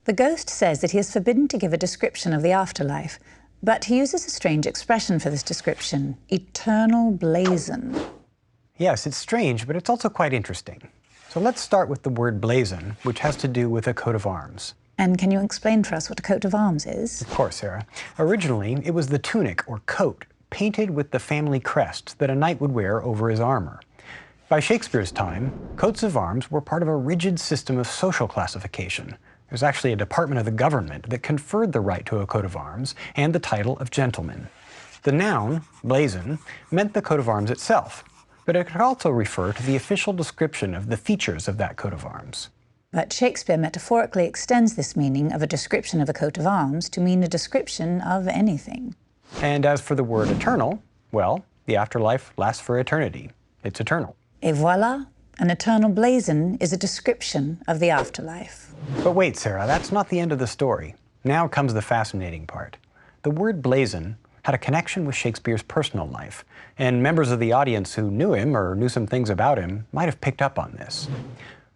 The ghost says that he is forbidden to give a description of the afterlife, but he uses a strange expression for this description: eternal blazon. Yes, it's strange, but it's also quite interesting. So let's start with the word blazon, which has to do with a coat of arms. And can you explain for us what a coat of arms is? Of course, Sarah. Originally, it was the tunic or coat painted with the family crest that a knight would wear over his armor. By Shakespeare's time, coats of arms were part of a rigid system of social classification. There was actually a department of the government that conferred the right to a coat of arms and the title of gentleman. The noun, blazon, meant the coat of arms itself, but it could also refer to the official description of the features of that coat of arms. But Shakespeare metaphorically extends this meaning of a description of a coat of arms to mean a description of anything. And as for the word eternal, well, the afterlife lasts for eternity. It's eternal. Et voilà, an eternal blazon is a description of the afterlife. But wait, Sarah, that's not the end of the story. Now comes the fascinating part. The word blazon had a connection with Shakespeare's personal life, and members of the audience who knew him or knew some things about him might have picked up on this.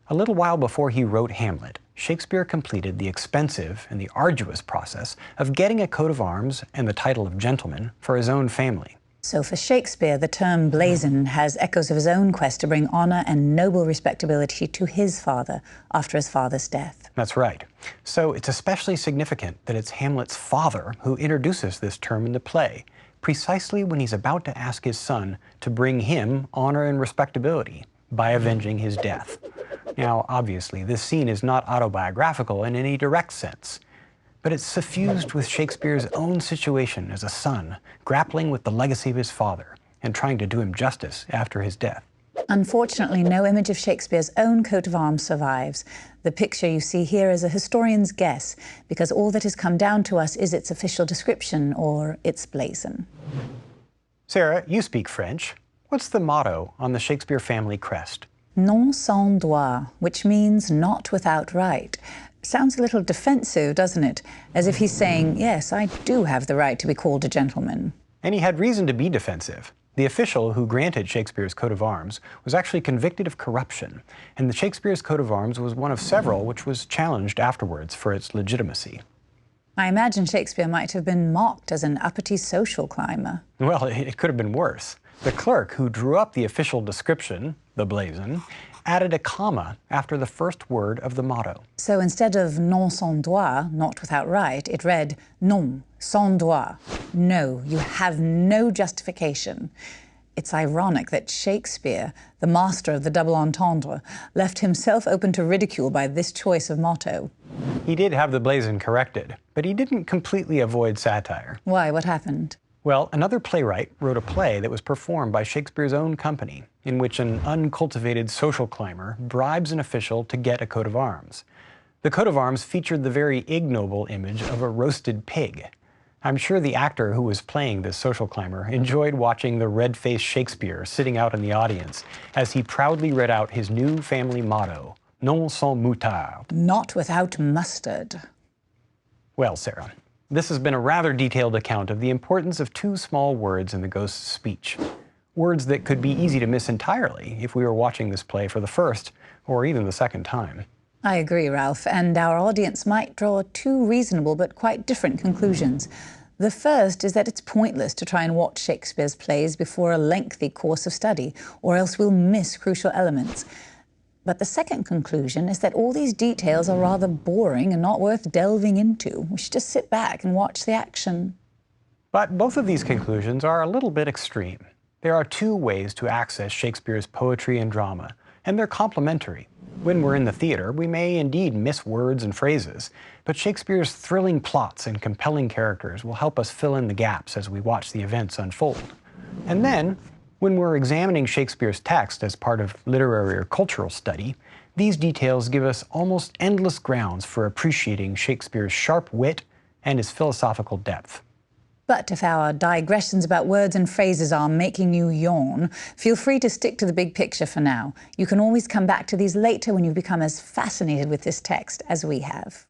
A little while before he wrote Hamlet, Shakespeare completed the expensive and the arduous process of getting a coat of arms and the title of gentleman for his own family. So for Shakespeare, the term blazon has echoes of his own quest to bring honor and noble respectability to his father after his father's death. That's right. So it's especially significant that it's Hamlet's father who introduces this term in the play, precisely when he's about to ask his son to bring him honor and respectability by avenging his death. Now, obviously, this scene is not autobiographical in any direct sense, but it's suffused with Shakespeare's own situation as a son, grappling with the legacy of his father and trying to do him justice after his death. Unfortunately, no image of Shakespeare's own coat of arms survives. The picture you see here is a historian's guess, because all that has come down to us is its official description, or its blazon. Sarah, you speak French. What's the motto on the Shakespeare family crest? Non sans droit, which means not without right. Sounds a little defensive, doesn't it? As if he's saying, yes, I do have the right to be called a gentleman. And he had reason to be defensive. The official who granted Shakespeare's coat of arms was actually convicted of corruption, and the Shakespeare's coat of arms was one of several which was challenged afterwards for its legitimacy. I imagine Shakespeare might have been mocked as an uppity social climber. Well, it could have been worse. The clerk who drew up the official description, the blazon, added a comma after the first word of the motto. So instead of non sans droit, not without right, it read non sans droit. No, you have no justification. It's ironic that Shakespeare, the master of the double entendre, left himself open to ridicule by this choice of motto. He did have the blazon corrected, but he didn't completely avoid satire. Why? What happened? Well, another playwright wrote a play that was performed by Shakespeare's own company, in which an uncultivated social climber bribes an official to get a coat of arms. The coat of arms featured the very ignoble image of a roasted pig. I'm sure the actor who was playing this social climber enjoyed watching the red-faced Shakespeare sitting out in the audience as he proudly read out his new family motto, non sans moutarde. Not without mustard. Well, Sarah, this has been a rather detailed account of the importance of two small words in the ghost's speech. Words that could be easy to miss entirely if we were watching this play for the first or even the second time. I agree, Ralph, and our audience might draw two reasonable but quite different conclusions. The first is that it's pointless to try and watch Shakespeare's plays before a lengthy course of study, or else we'll miss crucial elements. But the second conclusion is that all these details are rather boring and not worth delving into. We should just sit back and watch the action. But both of these conclusions are a little bit extreme. There are two ways to access Shakespeare's poetry and drama, and they're complementary. When we're in the theater, we may indeed miss words and phrases, but Shakespeare's thrilling plots and compelling characters will help us fill in the gaps as we watch the events unfold. And then, when we're examining Shakespeare's text as part of literary or cultural study, these details give us almost endless grounds for appreciating Shakespeare's sharp wit and his philosophical depth. But if our digressions about words and phrases are making you yawn, feel free to stick to the big picture for now. You can always come back to these later when you've become as fascinated with this text as we have.